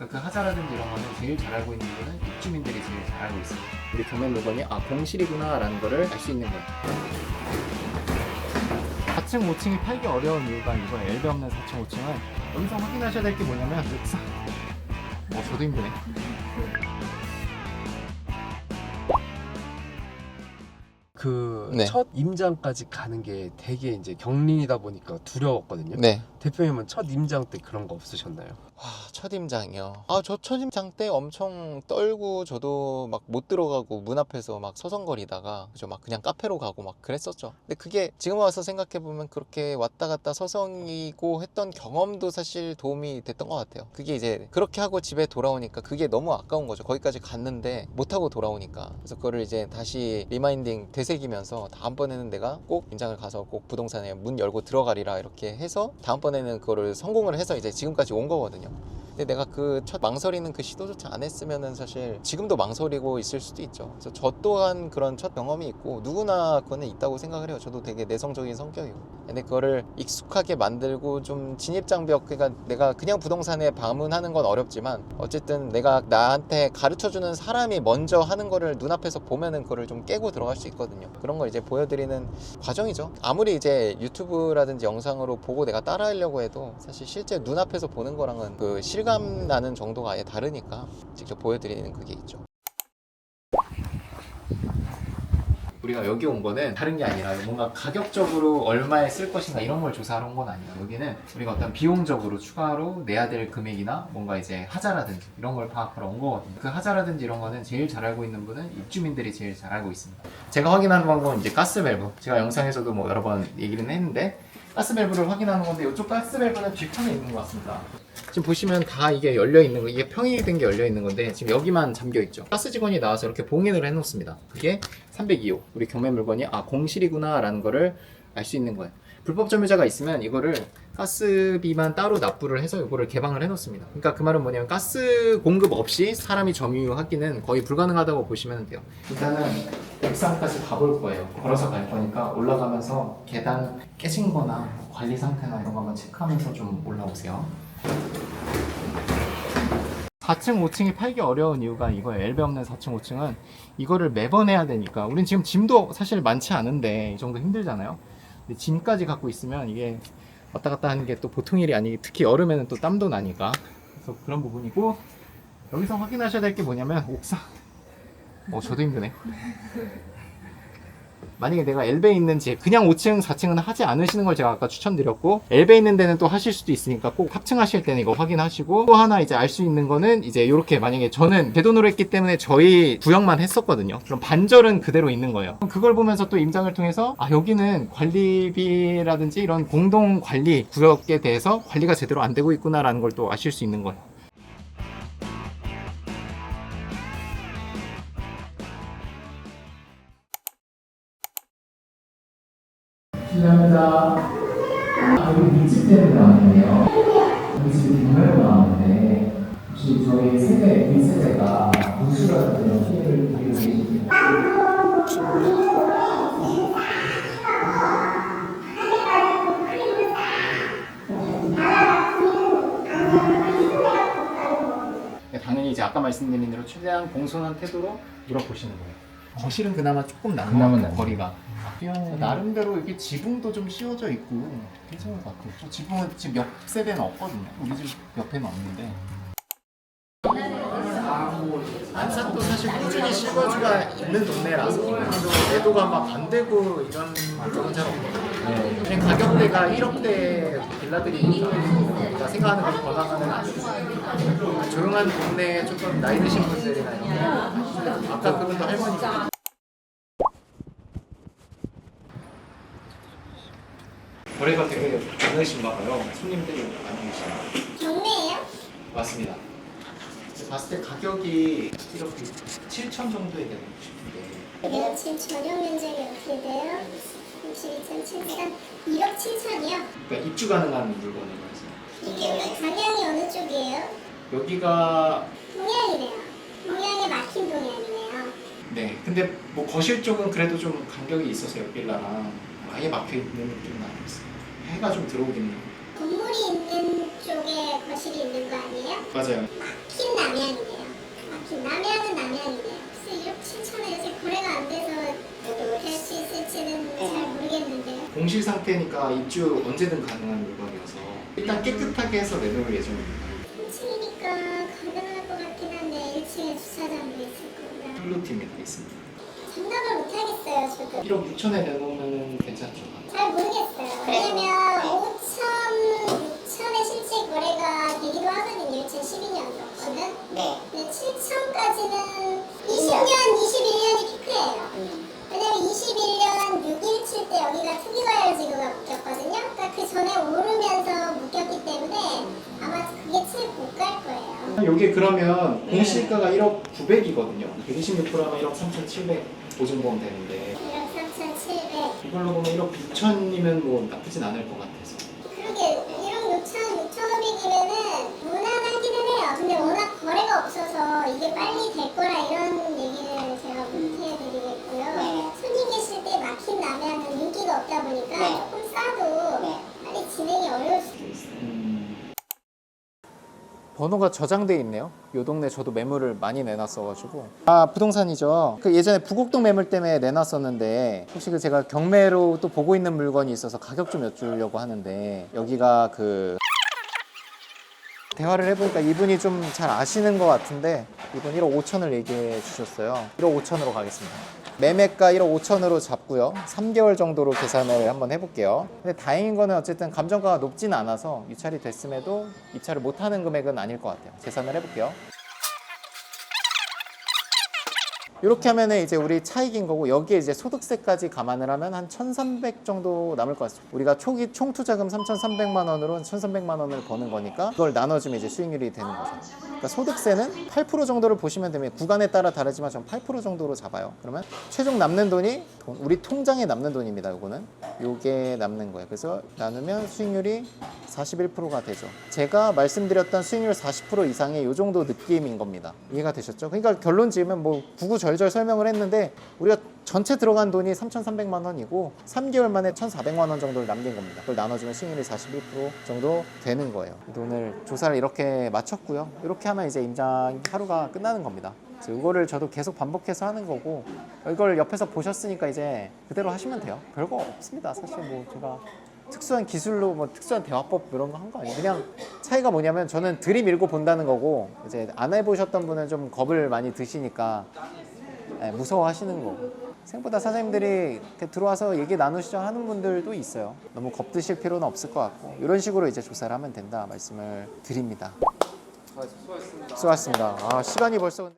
그러니까 그 하자라든지 이런 거는 제일 잘 알고 있는 거는 입주민들이 제일 잘 알고 있습니다. 우리 경매 물건이 공실이구나 라는 거를 알 수 있는 거예요. 4층, 5층이 팔기 어려운 이유가 이거예요. 엘베 없는 4층, 5층은 여기서 확인하셔야 될 게 뭐냐면 옥상. 저도 힘드네. 네. 첫 임장까지 가는 게 되게 이제 경린이다 보니까 두려웠거든요. 네. 대표님은 첫 임장 때 그런 거 없으셨나요? 첫임장이요. 저 첫임장 때 엄청 떨고 저도 막 못 들어가고 문 앞에서 막 서성거리다가 그죠, 막 그냥 카페로 가고 막 그랬었죠. 근데 그게 지금 와서 생각해 보면 그렇게 왔다 갔다 서성이고 했던 경험도 사실 도움이 됐던 것 같아요. 그게 이제 그렇게 하고 집에 돌아오니까 그게 너무 아까운 거죠. 거기까지 갔는데 못 하고 돌아오니까. 그래서 그거를 이제 다시 리마인딩 되새기면서 다음번에는 내가 꼭 임장을 가서 꼭 부동산에 문 열고 들어가리라 이렇게 해서 다음번에는 그거를 성공을 해서 이제 지금까지 온 거거든요. 근데 내가 그 첫 망설이는 그 시도조차 안 했으면은 사실 지금도 망설이고 있을 수도 있죠. 그래서 저 또한 그런 첫 경험이 있고 누구나 그거는 있다고 생각을 해요. 저도 되게 내성적인 성격이고. 근데 그거를 익숙하게 만들고 좀 진입장벽, 그러니까 내가 그냥 부동산에 방문하는 건 어렵지만 어쨌든 내가 나한테 가르쳐주는 사람이 먼저 하는 거를 눈앞에서 보면은 그거를 좀 깨고 들어갈 수 있거든요. 그런 걸 이제 보여드리는 과정이죠. 아무리 이제 유튜브라든지 영상으로 보고 내가 따라하려고 해도 사실 실제 눈앞에서 보는 거랑은 그 실감 나는 정도가 아예 다르니까 직접 보여드리는 그게 있죠. 우리가 여기 온 거는 다른 게 아니라 뭔가 가격적으로 얼마에 쓸 것인가 이런 걸 조사하러 온 건 아니에요. 여기는 우리가 어떤 비용적으로 추가로 내야 될 금액이나 뭔가 이제 하자라든지 이런 걸 파악하러 온 거거든요. 그 하자라든지 이런 거는 제일 잘 알고 있는 분은 입주민들이 제일 잘 알고 있습니다. 제가 확인하는 방법은 이제 가스 밸브. 제가 영상에서도 뭐 여러 번 얘기는 했는데 가스 밸브를 확인하는 건데 이쪽 가스 밸브는 뒷판에 있는 것 같습니다. 지금 보시면 다 이게 열려 있는 거, 이게 평이 된 게 열려 있는 건데 지금 여기만 잠겨 있죠. 가스 직원이 나와서 이렇게 봉인을 해놓습니다. 그게 302호. 우리 경매 물건이 공실이구나 라는 거를 알 수 있는 거예요. 불법 점유자가 있으면 이거를 가스비만 따로 납부를 해서 이거를 개방을 해놓습니다. 그러니까 그 말은 뭐냐면 가스 공급 없이 사람이 점유하기는 거의 불가능하다고 보시면 돼요. 일단은 옥상까지 가볼 거예요. 걸어서 갈 거니까 올라가면서 계단 깨진 거나 관리 상태나 이런 거 한번 체크하면서 좀 올라오세요. 4층, 5층이 팔기 어려운 이유가 이거예요. 엘베 없는 4층, 5층은 이거를 매번 해야 되니까. 우린 지금 짐도 사실 많지 않은데 이 정도 힘들잖아요. 근데 짐까지 갖고 있으면 이게 왔다 갔다 하는 게 또 보통 일이 아니기, 특히 여름에는 또 땀도 나니까. 그래서 그런 부분이고, 여기서 확인하셔야 될 게 뭐냐면 옥상. 저도 힘드네. 만약에 내가 엘베에 있는 집, 그냥 5층, 4층은 하지 않으시는 걸 제가 아까 추천드렸고, 엘베에 있는 데는 또 하실 수도 있으니까 꼭 합층하실 때는 이거 확인하시고, 또 하나 이제 알 수 있는 거는 이제 이렇게, 만약에 저는 제 돈으로 했기 때문에 저희 구역만 했었거든요. 그럼 반절은 그대로 있는 거예요. 그럼 그걸 보면서 또 임장을 통해서 여기는 관리비라든지 이런 공동 관리 구역에 대해서 관리가 제대로 안 되고 있구나라는 걸 또 아실 수 있는 거예요. 실례합니다. 여기 밑집 때문에 나왔네요. 여기 지금 경매로 나왔는데 혹시 저희 세대, 윗세대가 부수라든지 피해를 당하고 계신가요? 당연히 이제 아까 말씀드린 대로 최대한 공손한 태도로 물어보시는 거예요. 거실은 그나마 조금 남은 것 같아요, 거리가. 나름대로 이게 지붕도 좀 씌워져 있고 괜찮은 것 같아요. 저 지붕은 지금 옆 세대는 없거든요. 우리 집 옆에는 없는데. 안산도 사실 꾸준히 실거주가 있는 동네라서 매도가 막 안 되고 이런 적은 잘 없거든요. 그냥 가격대가 1억대 빌라들이니까 우리가 생각하는 그런 번화가는 아니고 조용한 동네에 조금 나이 드신 분들이나 이런 거, 아까 그분도 할머니가 거래가 되게 많으신가 봐요. 손님들이 많이 계시나요? 경매예요? 맞습니다. 봤을 때 가격이 이렇게 7천 정도에 되는 싶은데. 여기가 지금 전용 면적이 어떻게 돼요? 62.73 1억 7천이요? 그러니까 입주 가능한 물건인 거죠. 이게 방향이 어느 쪽이에요? 여기가 동향이래요. 동향에 막힌 동향이네요. 네. 근데 뭐 거실 쪽은 그래도 좀 간격이 있어서 옆빌라랑 아예 막혀 있는 느낌은 아니었어요. 해가 좀 들어오긴 해요. 건물이 있는 쪽에 거실이 있는 거 아니에요? 맞아요. 막힌 남양이네요. 막힌 남양은 남양이네요. 그래서 1억 7천에 요새 거래가 안 돼서 될 수 있을지는 잘 모르겠는데요. 공실 상태니까 입주 언제든 가능한 물건이어서 일단 깨끗하게 해서 내놓을 예정입니다. 3층이니까 가능할 것 같긴 한데 1층에 주차장도 있을 거고요. 플루팀이 다 있습니다. 장담을 못 하겠어요, 저도. 1억 6천에 내놓으면 괜찮죠. 잘 모르겠어요. 왜냐면 5천에 실제 거래가 되기도 하거든요. 2012년도는. 네. 근데 7천까지는 20년, 21년이 피크예요. 왜냐면 21년 6.17 때 여기가 투기과열지구가 묶였거든요. 그러니까 그 전에 오르면서 묶였기 때문에 아마 그게 제일 못 갈 거예요. 여기 그러면 공시가가 1억 900이거든요. 126%면 1억 3,700 보증보험 되는데 1억 3,700. 이걸로 보면 1억 6천이면 뭐 나쁘진 않을 것 같아서. 그러게 1억 6천, 6,500이면은 무난하기는 해요. 근데 워낙 거래가 없어서 이게 빨리 될 거라 이런 얘기를 제가 못 해드리겠고요. 손님 계실 때 막힌 남양은 인기가 없다 보니까 조금 싸도 빨리 진행이 어려울 수도 있어요. 번호가 저장돼 있네요. 요 동네 저도 매물을 많이 내놨어가지고. 아, 부동산이죠. 그 예전에 부곡동 매물 때문에 내놨었는데 혹시 그 제가 경매로 또 보고 있는 물건이 있어서 가격 좀 여쭈려고 하는데 여기가 그 대화를 해보니까 이분이 좀 잘 아시는 것 같은데 이분 1억 5천을 얘기해 주셨어요. 1억 5천으로 가겠습니다. 매매가 1억 5천으로 잡고요. 3개월 정도로 계산을 한번 해볼게요. 근데 다행인 거는 어쨌든 감정가가 높진 않아서 유찰이 됐음에도 입찰을 못하는 금액은 아닐 것 같아요. 계산을 해볼게요. 이렇게 하면은 이제 우리 차익인 거고 여기에 이제 소득세까지 감안을 하면 한 1,300 정도 남을 것 같습니다. 우리가 초기 총 투자금 3,300만 원으로 1,300만 원을 버는 거니까 그걸 나눠주면 이제 수익률이 되는 거죠. 그러니까 소득세는 8% 정도를 보시면 되면 구간에 따라 다르지만 전 8% 정도로 잡아요. 그러면 최종 남는 돈이 우리 통장에 남는 돈입니다. 요거는 요게 남는 거예요. 그래서 나누면 수익률이 41%가 되죠. 제가 말씀드렸던 수익률 40% 이상의 요 정도 느낌인 겁니다. 이해가 되셨죠? 그러니까 결론 지으면 뭐 구구절절 설명을 했는데 우리가 전체 들어간 돈이 3,300만 원이고 3개월 만에 1,400만 원 정도를 남긴 겁니다. 그걸 나눠주면 수익률이 41% 정도 되는 거예요. 오늘 조사를 이렇게 마쳤고요. 이렇게 하면 이제 임장 하루가 끝나는 겁니다. 이거를 저도 계속 반복해서 하는 거고 이걸 옆에서 보셨으니까 이제 그대로 하시면 돼요. 별거 없습니다. 사실 뭐 제가 특수한 기술로 뭐 특수한 대화법 이런 거 한 거 아니에요. 그냥 차이가 뭐냐면 저는 들이밀고 본다는 거고 이제 안 해보셨던 분은 좀 겁을 많이 드시니까 무서워하시는 거고 생각보다 사장님들이 이렇게 들어와서 얘기 나누시죠 하는 분들도 있어요. 너무 겁드실 필요는 없을 것 같고 이런 식으로 이제 조사를 하면 된다 말씀을 드립니다. 수고하셨습니다. 아, 시간이 벌써